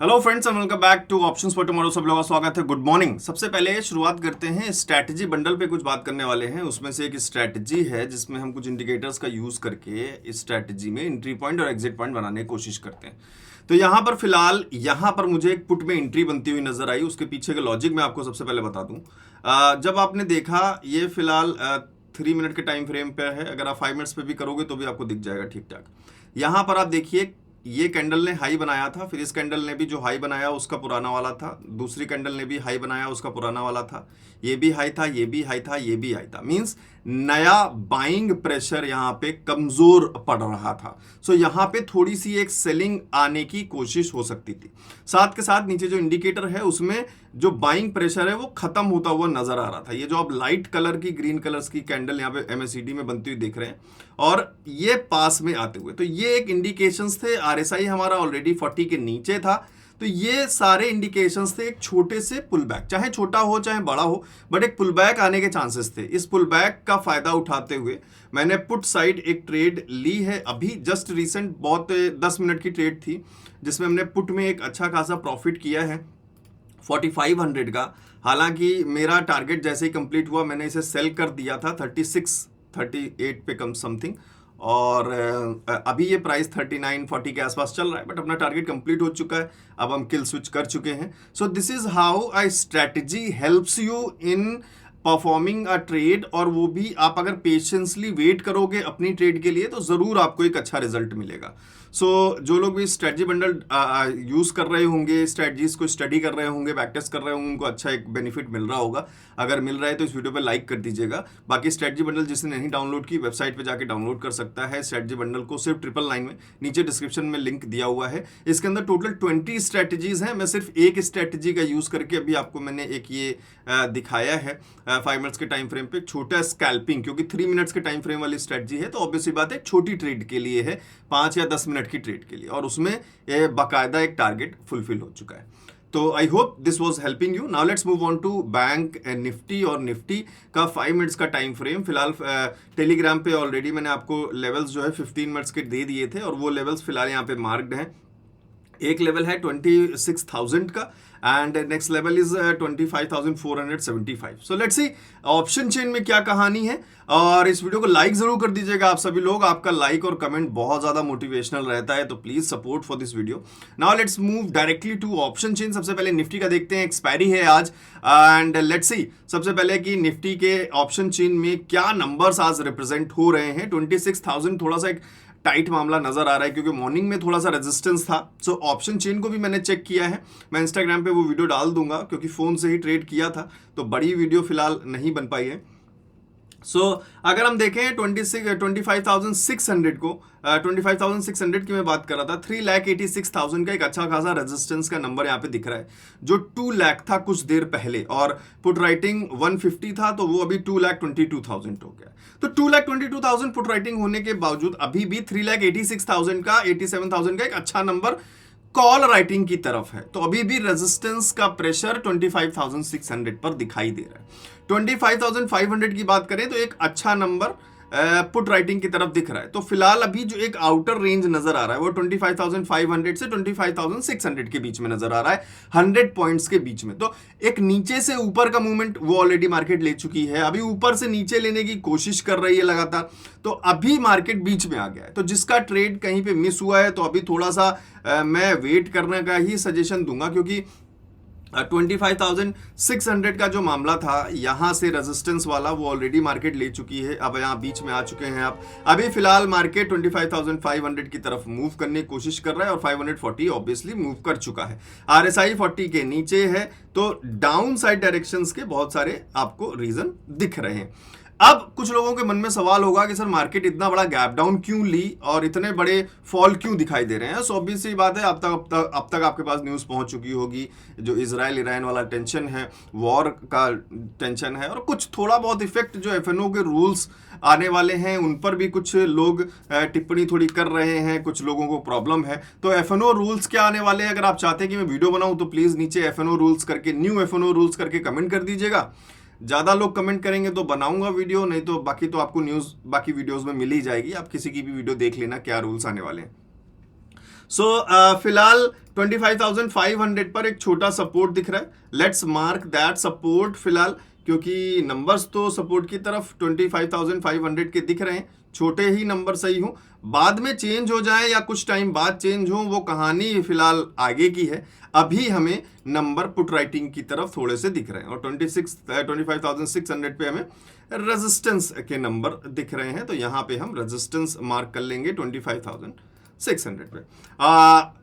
Hello friends and welcome back two options for tomorrow. सब लोगों का स्वागत है। Good morning. सबसे पहले शुरुआत करते हैं स्ट्रैटेजी बंडल पे कुछ बात करने वाले हैं। उसमें से एक स्ट्रैटेजी है जिसमें हम कुछ इंडिकेटर्स का यूज करके इस स्ट्रैटेजी में एंट्री पॉइंट और एग्जिट पॉइंट बनाने की कोशिश करते हैं। तो यहाँ पर फिलहाल यहाँ पर मुझे एक पुट में एंट्री बनती हुई नजर आई। उसके पीछे का लॉजिक मैं आपको सबसे पहले बता दूं। जब आपने देखा ये फिलहाल 3 मिनट के टाइम फ्रेम पे है। अगर आप 5 मिनट्स पे भी करोगे तो भी आपको दिख जाएगा ठीक ठाक। यहाँ पर आप देखिए ये कैंडल ने हाई बनाया था, फिर इस कैंडल ने भी जो हाई बनाया उसका पुराना वाला था, दूसरी कैंडल ने भी हाई बनाया उसका पुराना वाला था, ये भी हाई था, ये भी हाई था, ये भी हाई था। मींस नया बाइंग प्रेशर यहाँ पे कमजोर पड़ रहा था। सो यहाँ पे थोड़ी सी एक सेलिंग आने की कोशिश हो सकती थी। साथ के साथ नीचे जो इंडिकेटर है उसमें जो बाइंग प्रेशर है वो खत्म होता हुआ नजर आ रहा था। ये जो आप लाइट कलर की ग्रीन कलर्स की कैंडल यहाँ पे MACD में बनती हुई देख रहे हैं और ये पास में आते हुए, तो ये एक इंडिकेशंस थे। RSI हमारा ऑलरेडी 40 के नीचे था। तो ये सारे इंडिकेशंस थे एक छोटे से पुल बैक, चाहे छोटा हो चाहे बड़ा हो, बट एक पुल बैक आने के चांसेस थे। इस पुल बैक का फायदा उठाते हुए मैंने पुट साइड एक ट्रेड ली है अभी जस्ट रिसेंट, बहुत 10 मिनट की ट्रेड थी जिसमें हमने पुट में एक अच्छा खासा प्रॉफिट किया है 4500 का। हालांकि मेरा टारगेट जैसे ही कंप्लीट हुआ मैंने इसे सेल कर दिया था 38 पे कम समथिंग, और अभी ये प्राइस 39-40 के आसपास चल रहा है, बट अपना टारगेट कंप्लीट हो चुका है। अब हम किल स्विच कर चुके हैं। So this is how a strategy helps you in performing a trade, और वो भी आप अगर पेशेंसली वेट करोगे अपनी ट्रेड के लिए तो जरूर आपको एक अच्छा रिजल्ट मिलेगा। जो लोग भी स्ट्रेटजी बंडल यूज कर रहे होंगे, स्ट्रेटजीज को स्टडी कर रहे होंगे, बैक टेस्ट कर रहे होंगे, उनको अच्छा एक बेनिफिट मिल रहा होगा। अगर मिल रहा है तो इस वीडियो पे लाइक कर दीजिएगा। बाकी स्ट्रेटजी बंडल जिसने नहीं डाउनलोड की, वेबसाइट पे जाके डाउनलोड कर सकता है स्ट्रेटजी बंडल को, सिर्फ 999 में। नीचे डिस्क्रिप्शन में लिंक दिया हुआ है। इसके अंदर टोटल 20 स्ट्रेटजीज हैं। मैं सिर्फ एक स्ट्रेटजी का यूज करके अभी आपको मैंने एक ये दिखाया है 5 मिनट्स के टाइम फ्रेम पे, छोटा स्कैल्पिंग, क्योंकि 3 मिनट्स के टाइम फ्रेम वाली स्ट्रेटजी है तो ऑब्वियसली बात है छोटी ट्रेड के लिए है, 5 या 10 मिनट की ट्रेड के लिए, और उसमें बाकायदा एक टारगेट फुलफिल हो चुका है। तो I hope this was helping you. Now let's move on to Bank Nifty. और निफ्टी का 5 मिनट्स का टाइम फ्रेम फिलहाल टेलीग्राम पे ऑलरेडी मैंने आपको लेवल्स जो है 15 मिनट्स के दे दिए थे, और वो लेवल्स फिलहाल यहाँ पे मार्क्ड हैं। एक लेवल है 26,000 का and next level is 25,475। So let's see option chain में क्या कहानी है। और इस वीडियो को लाइक जरूर कर दीजिएगा आप सभी लोग। आपका लाइक और कमेंट बहुत ज्यादा मोटिवेशनल रहता है, तो please support for this video. Now let's move directly to option chain. सबसे पहले निफ्टी का देखते हैं, एक्सपायरी है आज, एंड लेट्स सी सबसे पहले कि निफ्टी के ऑप्शन चेन में क्या नंबर्स आज रिप्रेजेंट हो रहे हैं। 26,000 थोड़ा सा एक टाइट मामला नजर आ रहा है क्योंकि मॉर्निंग में थोड़ा सा रेजिस्टेंस था। सो ऑप्शन चेन को भी मैंने चेक किया है, मैं इंस्टाग्राम पे वो वीडियो डाल दूंगा क्योंकि फोन से ही ट्रेड किया था तो बड़ी वीडियो फिलहाल नहीं बन पाई है। अगर हम देखें 25,600 को, 25,600 की मैं बात कर रहा था, 3,86,000 का एक अच्छा खासा रेजिस्टेंस का नंबर यहाँ पे दिख रहा है, जो 2 लाख था कुछ देर पहले, और पुट राइटिंग 150 था तो वो अभी 2,22,000 हो गया। तो 2,22,000 पुट राइटिंग होने के बावजूद अभी भी 3,86,000 का 87,000 का एक अच्छा नंबर कॉल राइटिंग की तरफ है। तो अभी भी रेजिस्टेंस का प्रेशर 25,600 पर दिखाई दे रहा है। 25,500 की बात करें तो एक अच्छा नंबर पुट राइटिंग की तरफ दिख रहा है। तो फिलहाल अभी जो एक आउटर रेंज नजर आ रहा है वो 25,500 से 25,600 के बीच में नजर आ रहा है, 100 पॉइंट्स के बीच में। तो एक नीचे से ऊपर का मूवमेंट वो ऑलरेडी मार्केट ले चुकी है, अभी ऊपर से नीचे लेने की कोशिश कर रही है लगातार। तो अभी मार्केट बीच में आ गया है। तो जिसका ट्रेड कहीं पे मिस हुआ है तो अभी थोड़ा सा मैं वेट करने का ही सजेशन दूंगा, क्योंकि 25,600 का जो मामला था यहां से रेजिस्टेंस वाला वो ऑलरेडी मार्केट ले चुकी है। अब यहां बीच में आ चुके हैं आप। अभी फिलहाल मार्केट 25,500 की तरफ मूव करने की कोशिश कर रहा है और 540 ऑब्वियसली मूव कर चुका है। RSI 40 के नीचे है, तो डाउन साइड डायरेक्शंस के बहुत सारे आपको रीजन दिख रहे हैं। अब कुछ लोगों के मन में सवाल होगा कि सर मार्केट इतना बड़ा गैप डाउन क्यों ली और इतने बड़े फॉल क्यों दिखाई दे रहे हैं। सो ऑब्वियस सी बात है, अब तक आपके पास न्यूज़ पहुंच चुकी होगी, जो इजराइल ईरान वाला टेंशन है, वॉर का टेंशन है, और कुछ थोड़ा बहुत इफेक्ट जो FNO के रूल्स आने वाले हैं उन पर भी कुछ लोग टिप्पणी थोड़ी कर रहे हैं, कुछ लोगों को प्रॉब्लम है। तो FNO रूल्स क्या आने वाले हैं, अगर आप चाहते हैं कि मैं वीडियो बनाऊं तो प्लीज नीचे FNO रूल्स करके, न्यू FNO रूल्स करके कमेंट कर दीजिएगा। ज्यादा लोग कमेंट करेंगे तो बनाऊंगा वीडियो, नहीं तो बाकी तो आपको न्यूज़ बाकी वीडियोस में मिल ही जाएगी। आप किसी की भी वीडियो देख लेना क्या रूल्स आने वाले हैं। सो फिलहाल 25,500 पर एक छोटा सपोर्ट दिख रहा है. लेट्स मार्क दैट सपोर्ट फिलहाल, क्योंकि नंबर्स तो सपोर्ट की तरफ 25,500 के दिख रहे हैं. छोटे ही नंबर सही हो, बाद में चेंज हो जाए या कुछ टाइम बाद चेंज हो, वो कहानी फिलहाल आगे की है. अभी हमें नंबर पुट राइटिंग की तरफ थोड़े से दिख रहे हैं और 25,600 पे हमें रेजिस्टेंस के नंबर दिख रहे हैं. तो यहां पे हम रेजिस्टेंस मार्क कर लेंगे 25,600 पे.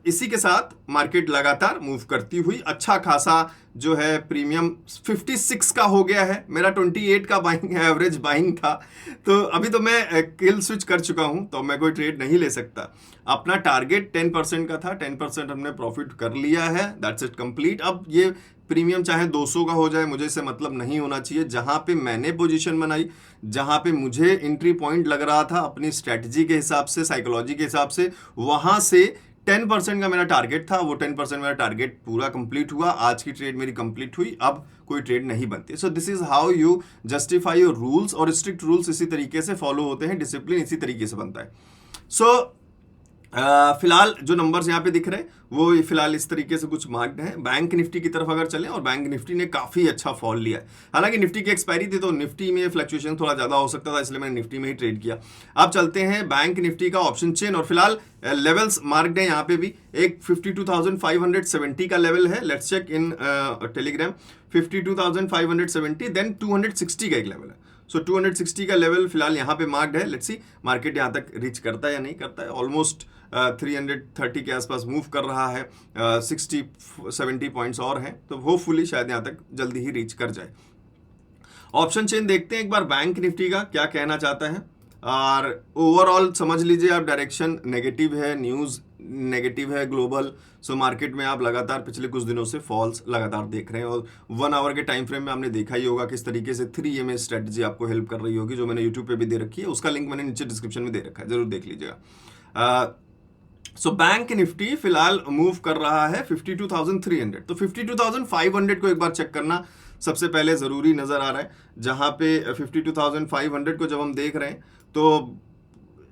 इसी के साथ मार्केट लगातार मूव करती हुई अच्छा खासा जो है प्रीमियम 56 का हो गया है. मेरा 28 का बाइंग एवरेज बाइंग था, तो अभी तो मैं किल स्विच कर चुका हूं, तो मैं कोई ट्रेड नहीं ले सकता. अपना टारगेट 10% का था, 10% हमने प्रॉफिट कर लिया है. That's it complete. अब ये प्रीमियम चाहे 200 का हो जाए, मुझे इससे मतलब नहीं होना चाहिए. जहां पे मैंने पोजीशन बनाई, जहां पे मुझे एंट्री पॉइंट लग रहा था अपनी स्ट्रेटजी के हिसाब से, साइकोलॉजी के हिसाब से, वहां से 10% का मेरा टारगेट था. वो 10% मेरा टारगेट पूरा कंप्लीट हुआ. आज की ट्रेड मेरी कंप्लीट हुई. अब कोई ट्रेड नहीं बनती. So this is how you justify your rules. और स्ट्रिक्ट रूल्स इसी तरीके से फॉलो होते हैं, डिसिप्लिन इसी तरीके से बनता है. सो फिलहाल जो नंबर्स यहाँ पे दिख रहे हैं वो फिलहाल इस तरीके से कुछ मार्क्ड हैं. बैंक निफ्टी की तरफ अगर चलें, और बैंक निफ्टी ने काफी अच्छा फॉल लिया है. हालांकि निफ्टी की एक्सपायरी थी तो निफ्टी में फ्लक्चुएशन थोड़ा ज्यादा हो सकता था, इसलिए मैंने निफ्टी में ही ट्रेड किया. अब चलते हैं बैंक निफ्टी का ऑप्शन चेन, और फिलहाल लेवल्स मार्क्ड है यहाँ पे भी. एक 52,570 का लेवल है. Let's check in Telegram. 52,570, then 260 का एक लेवल है. सो 260 का लेवल फिलहाल यहाँ पे मार्क्ड है. लेट्स सी मार्केट यहाँ तक रीच करता है या नहीं करता है. ऑलमोस्ट 330 के आसपास मूव कर रहा है. 60-70 पॉइंट्स और हैं, तो होपफुली शायद यहाँ तक जल्दी ही रीच कर जाए. ऑप्शन चेन देखते हैं एक बार बैंक निफ्टी का क्या कहना चाहता है. और ओवरऑल समझ लीजिए आप, डायरेक्शन नेगेटिव है, न्यूज़ नेगेटिव है ग्लोबल. सो मार्केट में आप लगातार पिछले कुछ दिनों से फॉल्स लगातार देख रहे हैं. और 1 आवर के टाइम फ्रेम में आपने देखा ही होगा किस तरीके से 3 EMA स्ट्रेटजी आपको हेल्प कर रही होगी, जो मैंने यूट्यूब पे भी दे रखी है. उसका लिंक मैंने नीचे डिस्क्रिप्शन में दे रखा है, जरूर देख लीजिएगा. सो बैंक निफ्टी फिलहाल मूव कर रहा है 52,300. तो 52,500 को एक बार चेक करना सबसे पहले जरूरी नजर आ रहा है. जहां पे 52,500 को जब हम देख रहे हैं तो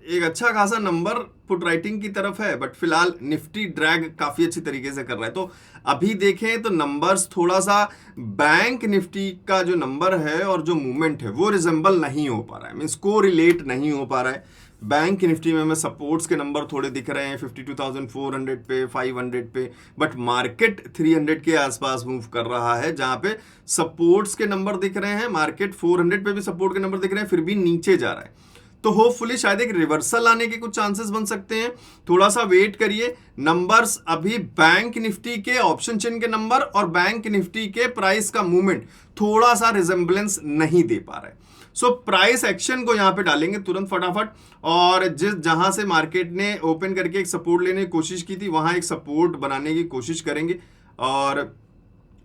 एक अच्छा खासा नंबर पुट राइटिंग की तरफ है, बट फिलहाल निफ्टी ड्रैग काफी अच्छी तरीके से कर रहा है. तो अभी देखें तो नंबर्स थोड़ा सा बैंक निफ्टी का जो नंबर है और जो मूवमेंट है वो रिजेंबल नहीं हो पा रहा है, मींस को रिलेट नहीं हो पा रहा है. बैंक निफ्टी में हमें सपोर्ट्स के नंबर थोड़े दिख रहे हैं 52,400 पे, 500 पे, बट मार्केट 300 के आसपास मूव कर रहा है, जहां पे सपोर्ट्स के नंबर दिख रहे हैं. मार्केट 400 पे भी सपोर्ट के नंबर दिख रहे हैं, फिर भी नीचे जा रहा है. तो होपफुली शायद एक रिवर्सल आने के कुछ चांसेस बन सकते हैं. थोड़ा सा वेट करिए. नंबर्स अभी बैंक निफ्टी के ऑप्शन चेन के नंबर और बैंक निफ्टी के प्राइस का मूवमेंट थोड़ा सा रिजेंबलेंस नहीं दे पा रहा है. सो प्राइस एक्शन को यहां पे डालेंगे तुरंत फटाफट. और जहां से मार्केट ने ओपन करके एक सपोर्ट लेने की कोशिश की थी, वहां एक सपोर्ट बनाने की कोशिश करेंगे. और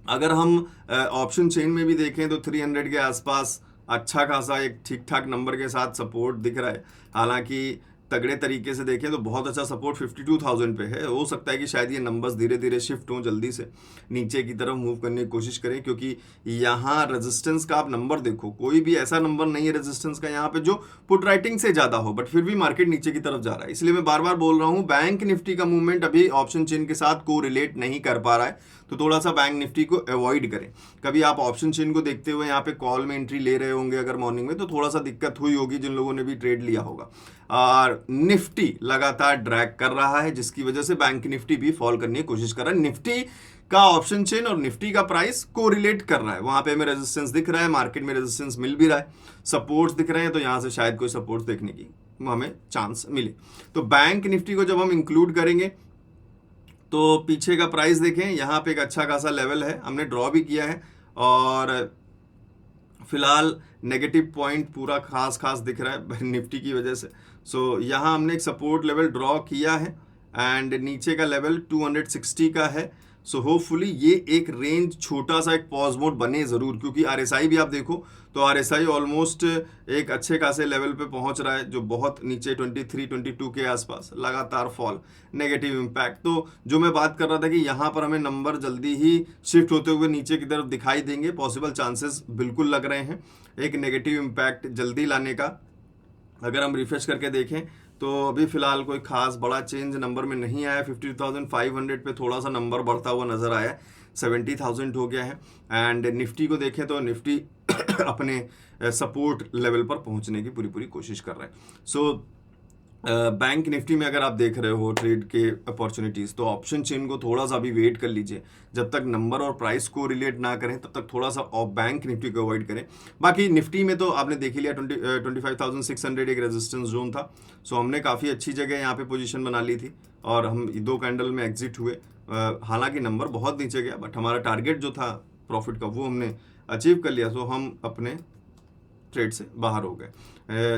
अगर हम ऑप्शन चेन में भी देखें तो 300 के आसपास अच्छा खासा एक ठीक ठाक नंबर के साथ सपोर्ट दिख रहा है. हालांकि तगड़े तरीके से देखें तो बहुत अच्छा सपोर्ट 52,000 पे है. हो सकता है कि शायद ये नंबर्स धीरे धीरे शिफ्ट हों, जल्दी से नीचे की तरफ मूव करने की कोशिश करें, क्योंकि यहाँ रेजिस्टेंस का आप नंबर देखो, कोई भी ऐसा नंबर नहीं है रेजिस्टेंस का यहाँ पे जो पुट राइटिंग से ज्यादा हो, बट फिर भी मार्केट नीचे की तरफ जा रहा है. इसलिए मैं बार बार बोल रहा हूँ, बैंक निफ्टी का मूवमेंट अभी ऑप्शन चेन के साथ को रिलेट नहीं कर पा रहा है, तो थोड़ा सा बैंक निफ्टी को अवॉइड करें. कभी आप ऑप्शन चेन को देखते हुए यहाँ पे कॉल में एंट्री ले रहे होंगे अगर मॉर्निंग में, तो थोड़ा सा दिक्कत हुई होगी जिन लोगों ने भी ट्रेड लिया होगा. और निफ्टी लगातार ड्रैग कर रहा है, जिसकी वजह से बैंक निफ्टी भी फॉल करने की कोशिश कर रहा है. निफ्टी का ऑप्शन चेन और निफ्टी का प्राइस को रिलेट कर रहा है. वहां पे हमें रेजिस्टेंस दिख रहा है, मार्केट में रेजिस्टेंस मिल भी रहा है, सपोर्ट्स दिख रहे हैं, तो यहां से शायद कोई सपोर्ट्स देखने की हमें चांस मिले. तो बैंक निफ्टी को जब हम इंक्लूड करेंगे तो पीछे का प्राइस देखें, यहाँ पे एक अच्छा खासा लेवल है, हमने ड्रॉ भी किया है. और फिलहाल नेगेटिव पॉइंट पूरा खास दिख रहा है निफ्टी की वजह से. सो यहाँ हमने एक सपोर्ट लेवल ड्रॉ किया है एंड नीचे का लेवल 260 का है. सो होपफुली ये एक रेंज छोटा सा एक पॉज मोड बने जरूर, क्योंकि आरएसआई भी आप देखो तो आरएसआई ऑलमोस्ट एक अच्छे खासे लेवल पे पहुंच रहा है, जो बहुत नीचे 23-22 के आसपास लगातार फॉल, नेगेटिव इम्पैक्ट. तो जो मैं बात कर रहा था कि यहाँ पर हमें नंबर जल्दी ही शिफ्ट होते हुए नीचे की तरफ दिखाई देंगे, पॉसिबल चांसेस बिल्कुल लग रहे हैं एक नेगेटिव इम्पैक्ट जल्दी लाने का. अगर हम रिफ्रेश करके देखें तो अभी फिलहाल कोई खास बड़ा चेंज नंबर में नहीं आया। 52,500 पे थोड़ा सा नंबर बढ़ता हुआ नजर आया, 70,000 हो गया है। एंड निफ्टी को देखें तो निफ्टी अपने सपोर्ट लेवल पर पहुंचने की पूरी कोशिश कर रहा है। सो बैंक निफ्टी में अगर आप देख रहे हो ट्रेड के अपॉर्चुनिटीज, तो ऑप्शन चेन को थोड़ा सा अभी वेट कर लीजिए। जब तक नंबर और प्राइस को रिलेट ना करें तब तक थोड़ा सा बैंक निफ्टी को अवॉइड करें। बाकी निफ्टी में तो आपने देख ही लिया 25,600 एक रेजिस्टेंस जोन था। सो हमने काफ़ी अच्छी जगह यहाँ पे पोजीशन बना ली थी और हम 2 कैंडल में एग्जिट हुए। हालांकि नंबर बहुत नीचे गया, बट हमारा टारगेट जो था प्रॉफिट का वो हमने अचीव कर लिया। सो हम अपने ट्रेड से बाहर हो गए।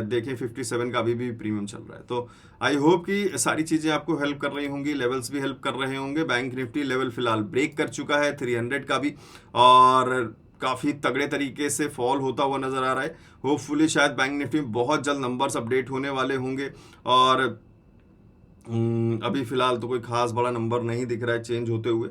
देखें 57 का अभी भी प्रीमियम चल रहा है। तो आई होप कि सारी चीज़ें आपको हेल्प कर रही होंगी, लेवल्स भी हेल्प कर रहे होंगे। बैंक निफ्टी लेवल फिलहाल ब्रेक कर चुका है 300 का भी, और काफ़ी तगड़े तरीके से फॉल होता हुआ नजर आ रहा है। होपफुली शायद बैंक निफ्टी में बहुत जल्द नंबर्स अपडेट होने वाले होंगे, और अभी फिलहाल तो कोई खास बड़ा नंबर नहीं दिख रहा है चेंज होते हुए।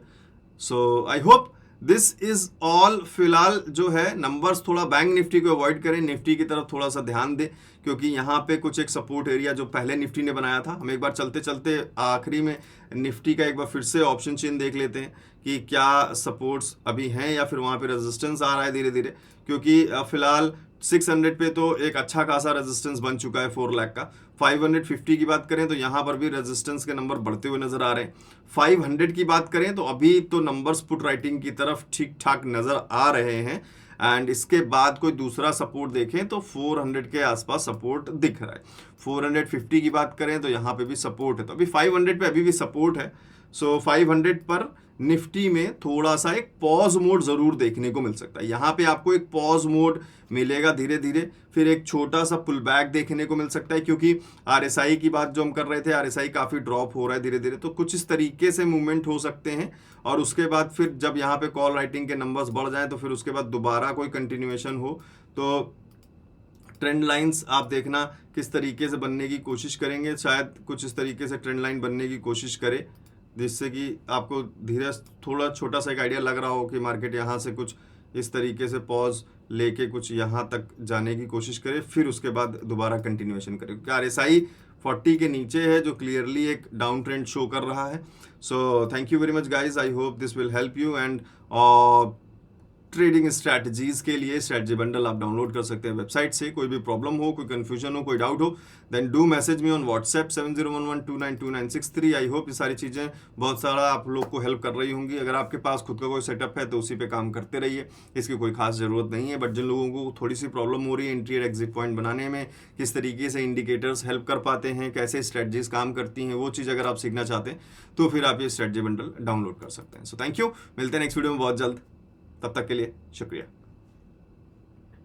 So I hope this is all. फिलहाल जो है नंबर्स थोड़ा बैंक निफ्टी को अवॉइड करें, निफ्टी की तरफ थोड़ा सा ध्यान दें, क्योंकि यहाँ पे कुछ एक सपोर्ट एरिया जो पहले निफ्टी ने बनाया था, हम एक बार चलते चलते आखिरी में निफ्टी का एक बार फिर से ऑप्शन चेन देख लेते हैं कि क्या सपोर्ट्स अभी हैं या फिर वहाँ पे रेजिस्टेंस आ रहा है धीरे धीरे। क्योंकि फिलहाल 600 पे तो एक अच्छा खासा रेजिस्टेंस बन चुका है 4 लाख का। 550 की बात करें तो यहाँ पर भी रेजिस्टेंस के नंबर बढ़ते हुए नजर आ रहे हैं। 500 की बात करें तो अभी तो नंबर्स पुट राइटिंग की तरफ ठीक ठाक नजर आ रहे हैं। एंड इसके बाद कोई दूसरा सपोर्ट देखें तो 400 के आसपास सपोर्ट दिख रहा है। 450 की बात करें तो यहाँ पे भी सपोर्ट है, तो अभी 500 पे अभी भी सपोर्ट है। सो 500 पर निफ्टी में थोड़ा सा एक पॉज मोड जरूर देखने को मिल सकता है। यहाँ पे आपको एक पॉज मोड मिलेगा धीरे धीरे, फिर एक छोटा सा पुल बैक देखने को मिल सकता है, क्योंकि आरएसआई की बात जो हम कर रहे थे, आरएसआई काफी ड्रॉप हो रहा है धीरे धीरे, तो कुछ इस तरीके से मूवमेंट हो सकते हैं। और उसके बाद फिर जब यहाँ पे कॉल राइटिंग के नंबर्स बढ़ जाएं तो फिर उसके बाद दोबारा कोई कंटिन्यूएशन हो, तो ट्रेंड लाइंस आप देखना किस तरीके से बनने की कोशिश करेंगे। शायद कुछ इस तरीके से ट्रेंड लाइन बनने की कोशिश करे, जिससे कि आपको धीरे थोड़ा छोटा सा एक आइडिया लग रहा हो कि मार्केट यहाँ से कुछ इस तरीके से पॉज लेके कुछ यहाँ तक जाने की कोशिश करे, फिर उसके बाद दोबारा कंटिन्यूएशन करे। क्योंकि आरएसआई 40 के नीचे है, जो क्लियरली एक डाउन ट्रेंड शो कर रहा है। So thank you very much guys, I hope this will help you. And trading strategies के लिए स्ट्रैटेजी बंडल आप डाउनलोड कर सकते हैं वेबसाइट से। कोई भी प्रॉब्लम हो, कोई कंफ्यूजन हो, कोई डाउट हो, then do message me on WhatsApp 7011292963। I hope ये सारी चीज़ें बहुत सारा आप लोग को हेल्प कर रही होंगी। अगर आपके पास खुद का कोई सेटअप है तो उसी पे काम करते रहिए, इसकी कोई खास ज़रूरत नहीं है। बट जिन लोगों को थोड़ी सी प्रॉब्लम हो रही है एंट्री और एग्जिट पॉइंट बनाने में, किस तरीके से इंडिकेटर्स हेल्प कर पाते हैं, कैसे स्ट्रैटेजीज काम करती हैं, वो चीज़ अगर आप सीखना चाहते हैं तो फिर आप ये स्ट्रैटेजी बंडल डाउनलोड कर सकते हैं। सो थैंक यू, मिलते हैं नेक्स्ट वीडियो में बहुत जल्द। तब तक के लिए शुक्रिया।